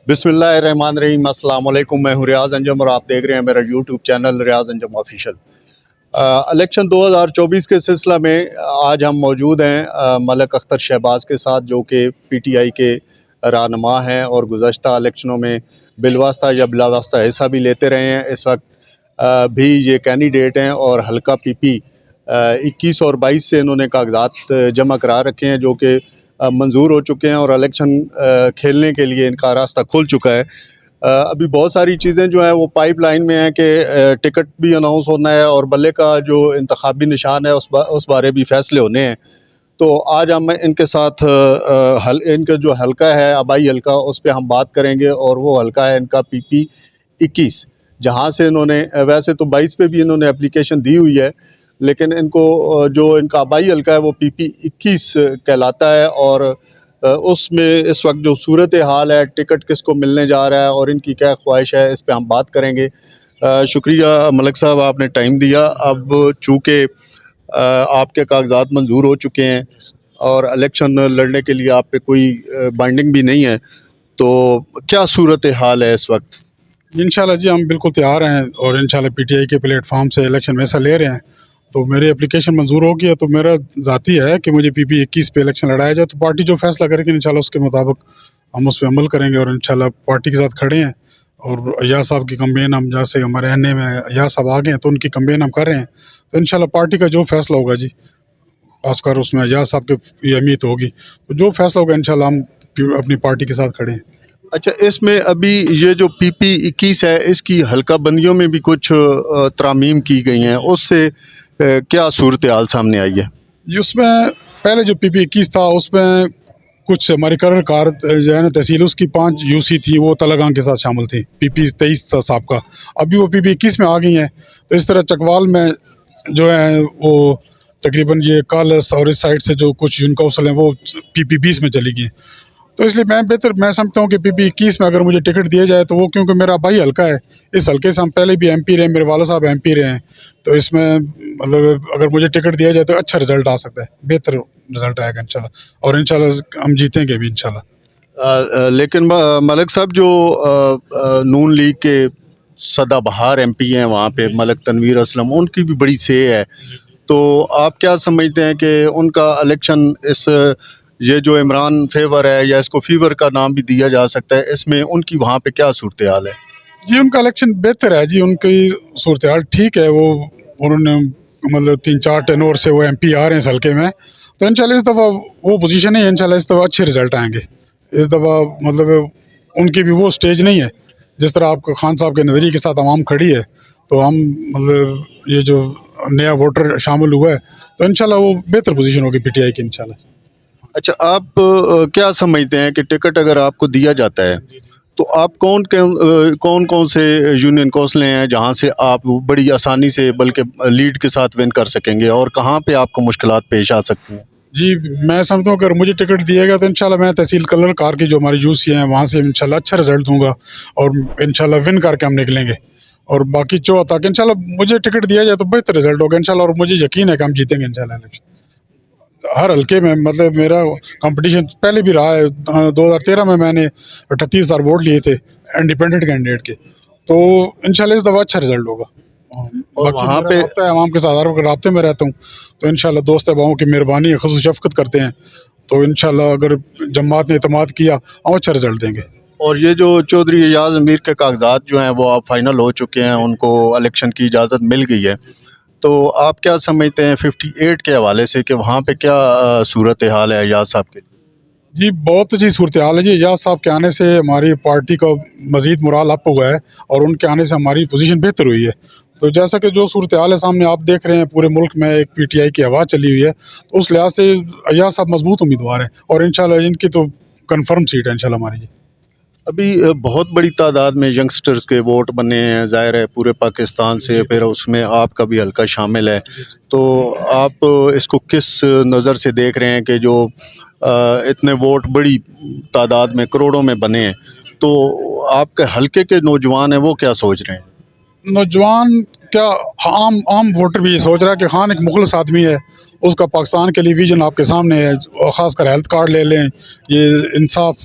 बिस्मिल्लाहिर्रहमानिर्रहीम, अस्सलाम वालेकुम। मैं हूँ रियाज़ अंजम और आप देख रहे हैं मेरा यूट्यूब चैनल रियाज़ अंजम ऑफिशियल। इलेक्शन 2024 के सिलसिला में आज हम मौजूद हैं मलिक अख्तर शहबाज के साथ, जो कि पीटीआई के रहनुमा हैं और गुज़श्ता इलेक्शनों में बिलवास्ता या बिलावास्ता हिस्सा भी लेते रहे हैं। इस वक्त भी ये कैंडिडेट हैं और हल्का पीपी 21 और 22 से इन्होंने कागजात जमा करा रखे हैं, जो कि मंजूर हो चुके हैं और इलेक्शन खेलने के लिए इनका रास्ता खुल चुका है। अभी बहुत सारी चीज़ें जो हैं वो पाइपलाइन में हैं कि टिकट भी अनाउंस होना है और बल्ले का जो इंतखाबी निशान है उस बारे भी फैसले होने हैं। तो आज हम इनके साथ इनका जो हल्का है आबाई हल्का, उस पर हम बात करेंगे और वो हल्का है इनका PP 21, जहाँ से इन्होंने वैसे तो 22 पे भी इन्होंने एप्लीकेशन दी हुई है, लेकिन इनको जो इनका आबाई हल्का है वो PP 21 कहलाता है। और उसमें इस वक्त जो सूरत हाल है, टिकट किसको मिलने जा रहा है और इनकी क्या ख्वाहिश है, इस पे हम बात करेंगे। शुक्रिया मलिक साहब, आपने टाइम दिया। अब चूँकि आपके कागजात मंजूर हो चुके हैं और इलेक्शन लड़ने के लिए आप पे कोई बाइंडिंग भी नहीं है, तो क्या सूरत हाल है इस वक्त? इंशाल्लाह जी हम बिल्कुल तैयार हैं और इंशाल्लाह पीटीआई के प्लेटफॉर्म से इलेक्शन में हिस्सा ले रहे हैं। तो मेरी एप्लीकेशन मंजूर हो गई है, तो मेरा ज़ाती है कि मुझे PP 21 पे इलेक्शन लड़ाया जाए। तो पार्टी जो फैसला करेगी इंशाल्लाह उसके मुताबिक हम उस पर अमल करेंगे और इंशाल्लाह पार्टी के साथ खड़े हैं। और अय्याज साहब की कम्पेन, हम जैसे हमारे NA में अय्याज साहब आ गए हैं तो उनकी कम्पेन हम कर रहे हैं। तो इंशाल्लाह पार्टी का जो फैसला होगा जी, खासकर उसमें अय्याज साहब की अहमियत होगी, तो जो फैसला होगा इंशाल्लाह हम अपनी पार्टी के साथ खड़े हैं। अच्छा, इसमें अभी ये जो PP 21 है, इसकी हल्का बंदियों में भी कुछ तरामीम की गई हैं, उससे क्या सूरत हाल सामने आई है? उसमें पहले जो PP 21 था उसमें कुछ हमारी करर कार जो है ना तहसील, उसकी 5 UC थी, वो तलगां के साथ शामिल थी। PP 23 था साहब का, अभी वो PP 21 में आ गई हैं। तो इस तरह चकवाल में जो है वो तकरीबन ये कालस और इस साइड से जो कुछ यून काउंसिल हैं वो PP 20 में चली गई। तो इसलिए मैं समझता हूँ कि PP 21 में अगर मुझे टिकट दिया जाए तो वो, क्योंकि मेरा भाई हल्का है, इस हल्के से हम पहले भी MP रहे, मेरे वाला साहब MP रहे हैं। तो इसमें मतलब अगर मुझे टिकट दिया जाए तो अच्छा रिजल्ट आ सकता है, बेहतर रिजल्ट आएगा इंशाल्लाह, और इंशाल्लाह हम जीतेंगे भी इंशाल्लाह। लेकिन मलिक साहब, जो नून लीग के सदाबहार MP हैं वहाँ पे, मलिक तनवीर असलम, उनकी भी बड़ी से है। तो आप क्या समझते हैं कि उनका इलेक्शन ये जो इमरान फेवर है, या इसको फीवर का नाम भी दिया जा सकता है, इसमें उनकी वहाँ पे क्या सूरत हाल है? जी उनका इलेक्शन बेहतर है जी, उनकी सूरत हाल ठीक है। वो उन्होंने मतलब 3-4 टेनोर से वो MP आ रहे हैं इस हल्के में। तो इंशाल्लाह इस दफ़ा वो पोजीशन है, इंशाल्लाह इस दफ़ा अच्छे रिजल्ट आएंगे। इस दफ़ा मतलब उनकी भी वो स्टेज नहीं है जिस तरह आपको खान साहब के नज़रिए के साथ आवाम खड़ी है। तो हम मतलब ये जो नया वोटर शामिल हुआ है, तो इंशाल्लाह वो बेहतर पोजीशन होगी PTI की इंशाल्लाह। अच्छा, आप क्या समझते हैं कि टिकट अगर आपको दिया जाता है तो आप कौन कौन से यूनियन कौंसलें हैं जहां से आप बड़ी आसानी से बल्कि लीड के साथ विन कर सकेंगे, और कहां पे आपको मुश्किलात पेश आ सकती हैं? जी मैं समझता हूँ अगर मुझे टिकट दिएगा तो इंशाल्लाह मैं तहसील कलर कार की जो हमारी UC हैं वहाँ से इंशाल्लाह अच्छा रिजल्ट दूंगा और इंशाल्लाह विन करके हम निकलेंगे। और बाकी जो होता है कि इंशाल्लाह मुझे टिकट दिया जाए तो बेहतर रिजल्ट होगा इंशाल्लाह, और मुझे यकीन है कि हम जीतेंगे इंशाल्लाह इलेक्शन। हर हल्के में मतलब मेरा कंपटीशन पहले भी रहा है। 2013 में मैंने 38,000 वोट लिए थे इंडिपेंडेंट कैंडिडेट के। तो इंशाल्लाह इस दफ़ा अच्छा रिजल्ट होगा। और वहाँ पे आवाम के साथ हर वक्त राब्ते में रहता हूँ, तो इंशाल्लाह दोस्त अहबाओं की मेहरबानी ख़ुसूस शफ़क़त करते हैं। तो इंशाल्लाह अगर जमात ने इत्मीनान किया हम अच्छा रिजल्ट देंगे। और ये जो चौधरी एजाज अमीर के कागजात जो हैं वो अब फाइनल हो चुके हैं, उनको इलेक्शन की इजाज़त मिल गई है, तो आप क्या समझते हैं 58 के हवाले से कि वहाँ पे क्या सूरत हाल है एजाज साहब के? जी बहुत अच्छी सूरत हाल है जी। एजाज साहब के आने से हमारी पार्टी का मज़ीद मुराल अप हुआ है और उनके आने से हमारी पोजीशन बेहतर हुई है। तो जैसा कि जो सूरत हाल है सामने आप देख रहे हैं, पूरे मुल्क में एक PTI की हवा चली हुई है, तो उस लिहाज से अय्याज साहब मजबूत उम्मीदवार हैं और इंशाल्लाह इनकी तो कन्फर्म सीट है इंशाल्लाह हमारी। अभी बहुत बड़ी तादाद में यंगस्टर्स के वोट बने हैं, ज़ाहिर है पूरे पाकिस्तान से, फिर उसमें आपका भी हल्का शामिल है, तो आप इसको किस नज़र से देख रहे हैं कि जो इतने वोट बड़ी तादाद में करोड़ों में बने हैं, तो आपके हल्के के नौजवान हैं वो क्या सोच रहे हैं? नौजवान क्या, आम आम वोटर भी ये सोच रहा है कि खान एक मुखलिस आदमी है, उसका पाकिस्तान के लिए विजन आपके सामने है। और ख़ासकर हेल्थ कार्ड ले लें, ये इंसाफ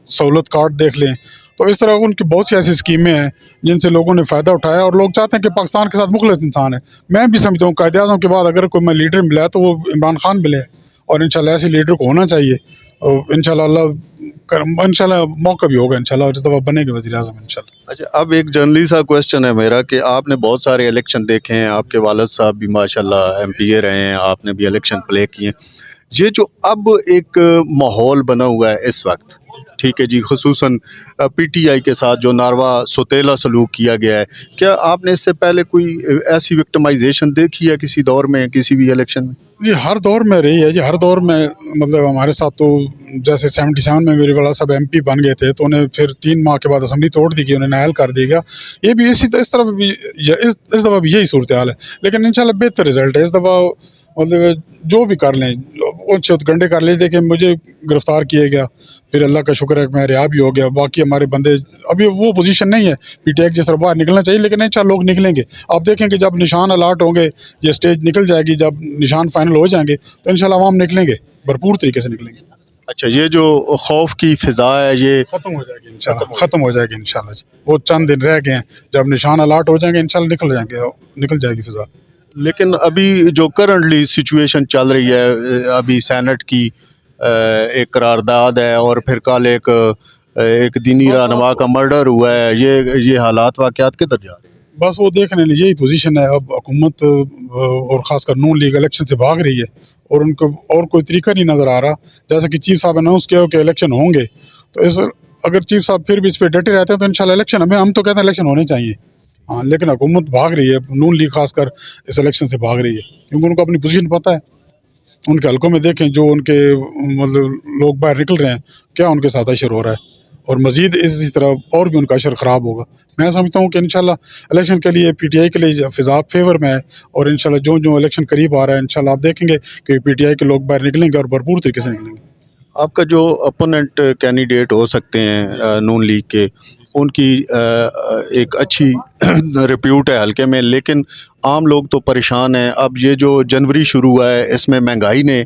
सहूलत कार्ड देख लें, तो इस तरह उनकी बहुत सी ऐसी स्कीमें हैं जिनसे लोगों ने फ़ायदा उठाया और लोग चाहते हैं कि पाकिस्तान के साथ मुखलिस इंसान है। मैं भी समझता हूँ कायदे आज़म के बाद अगर कोई मैं लीडर मिला तो वो इमरान खान मिले, और इंशाल्लाह ऐसे लीडर को होना चाहिए। और इंशाल्लाह मौका भी होगा इंशाल्लाह, और इस दफ़ा बनेंगे वज़ीर आज़म इंशाल्लाह। अच्छा, अब एक जनरली सा क्वेश्चन है मेरा कि आपने बहुत सारे इलेक्शन देखे हैं, आपके वालिद साहब भी माशाल्लाह MPA रहे हैं, आपने भी इलेक्शन प्ले किए। ये जो अब एक माहौल बना हुआ है इस वक्त, ठीक है जी, खुसूसन PTI के साथ जो नारवा सुतेला सलूक किया गया है, क्या आपने इससे पहले कोई ऐसी विक्टिमाइजेशन देखी है किसी दौर में, किसी भी इलेक्शन में? जी हर दौर में रही है जी, हर दौर में। मतलब हमारे साथ तो जैसे 77 में मेरे वाला साहब MP बन गए थे, तो उन्हें फिर 3 माह के बाद असम्बली तोड़ दी गई, उन्हें नाअहल कर दिया गया। ये भी इस तरफ भी इस दफ़ा भी यही सूरत हाल है, लेकिन इंशाल्लाह बेहतर रिजल्ट है इस दफ़ा। मतलब जो भी कर लें, कुछ गंडे कर लेते कि मुझे गिरफ्तार किया गया, फिर अल्लाह का शुक्र है कि मैं रिहा भी हो गया। बाकी हमारे बंदे, अभी वो पोजीशन नहीं है PTI जिस तरह बाहर निकलना चाहिए, लेकिन इंशाल्लाह लोग निकलेंगे। आप देखेंगे जब निशान अलाट होंगे, ये स्टेज निकल जाएगी, जब निशान फाइनल हो जाएंगे तो इंशाल्लाह आवाम निकलेंगे, भरपूर तरीके से निकलेंगे। अच्छा, ये जो खौफ की फ़िज़ा है ये ख़त्म हो जाएगी इंशाल्लाह, ख़त्म हो जाएगी इंशाल्लाह जी। वो चंद दिन रह गए हैं, जब निशान अलाट हो जाएंगे इंशाल्लाह निकल जाएगी फ़िज़ा। लेकिन अभी जो करंटली सिचुएशन चल रही है, अभी सेनेट की एक करारदाद है और फिर कल एक दीनी रहनुमा का मर्डर हुआ है, ये हालात वाक़यात किधर जा रहे हैं? बस वो देखने लिए यही पोजीशन है। अब हुकूमत और ख़ासकर नून लीग इलेक्शन से भाग रही है, और उनको और कोई तरीका नहीं नज़र आ रहा। जैसा कि चीफ साहब अनाउंस किया हो कि इलेक्शन होंगे, तो इस अगर चीफ साहब फिर भी इस पर डटे रहते हैं तो इंशाल्लाह इलेक्शन, हम तो कहते हैं इलेक्शन होने चाहिए। हाँ, लेकिन हुकूमत भाग रही है, नून लीग खासकर इस इलेक्शन से भाग रही है, क्योंकि उनको अपनी पोजीशन पता है। उनके हलकों में देखें जो उनके मतलब लोग बाहर निकल रहे हैं, क्या उनके साथ अशर हो रहा है, और मज़ीद इसी तरह और भी उनका अशर ख़राब होगा। मैं समझता हूँ कि इंशाल्लाह इलेक्शन के लिए PTI के लिए फ़िज़ा फेवर में है, और इंशाल्लाह जो जो इलेक्शन करीब आ रहा है इंशाल्लाह आप देखेंगे कि PTI के लोग बाहर निकलेंगे और भरपूर तरीके से निकलेंगे। आपका जो अपोनेंट कैंडिडेट हो सकते हैं नून लीग के, उनकी एक अच्छी रिप्यूट है हल्के में, लेकिन आम लोग तो परेशान हैं। अब ये जो जनवरी शुरू हुआ है, इसमें महंगाई ने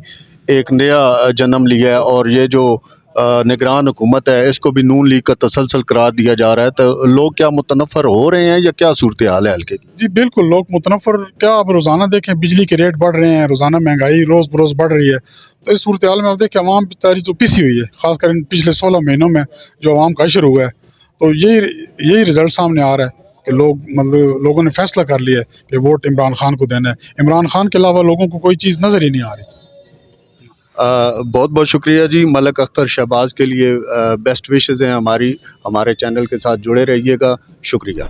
एक नया जन्म लिया है, और ये जो निगरान हुकूमत है इसको भी नून लीग का तसलसल करार दिया जा रहा है, तो लोग क्या मुतनफ़र हो रहे हैं या क्या सूरत हाल है हल्के की? जी बिल्कुल, लोग मुतनफ़र क्या, आप रोज़ाना देखें बिजली के रेट बढ़ रहे हैं, रोज़ाना महंगाई रोज़ बरोज़ बढ़ रही है। तो इस सूरत हाल में आप देखें अवाम बेचारी तो पिसी हुई है, ख़ासकर इन पिछले 16 महीनों में जो अवाम का अशर हुआ है। तो यही रिज़ल्ट सामने आ रहा है कि लोगों ने फ़ैसला कर लिया है कि वोट इमरान खान को देना है। इमरान खान के अलावा लोगों को कोई चीज़ नज़र ही नहीं आ रही। बहुत बहुत शुक्रिया जी। मलक अख्तर शहबाज के लिए बेस्ट विशेज़ हैं हमारे चैनल के साथ जुड़े रहिएगा। शुक्रिया।